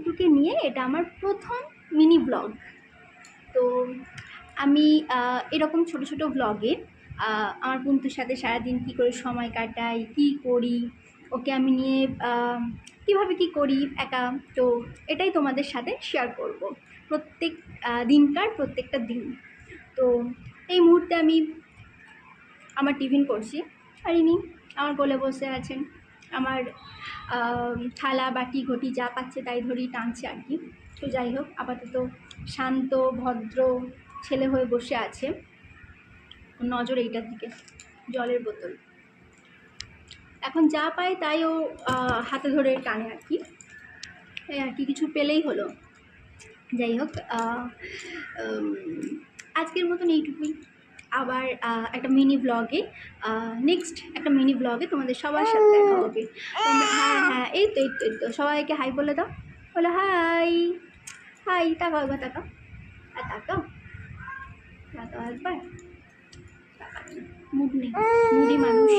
পুন্টুকে নিয়ে এটা আমার প্রথম মিনি ব্লগ। তো আমি এরকম ছোট ছোট ব্লগে আমার পুন্টুর সাথে সারাদিন কী করে সময় কাটাই, কী করি, ওকে আমি নিয়ে কীভাবে কী করি একা, তো এটাই তোমাদের সাথে শেয়ার করব প্রত্যেক দিনকার প্রত্যেকটা দিন। তো এই মুহূর্তে আমি আমার টিফিন করছি, আর ইনি আমার কোলে বসে আছেন, আমার থালা বাটি ঘটি যা পাচ্ছে তাই ধরেই টানছে আর কি। তো যাই হোক, আপাতত শান্ত ভদ্র ছেলে হয়ে বসে আছে, নজর এইটার দিকে। জলের বোতল এখন যা পায় তাই ও হাতে ধরে টানে আর কি, এই আর কি, কিছু পেলেই হলো। যাই হোক, আজকের মতন এইটুকুই। আবার একটা মিনি ব্লগে, নেক্সট একটা মিনি ব্লগে তোমাদের সবার সাথে দেখা হবে। হ্যাঁ হ্যাঁ, এই তো সবাইকে হাই বলে দাও, বলে হাই হাই, তাকাও একবার, তাকাও আর তাকাও একবার, মুড নেই, মুডি মানুষ।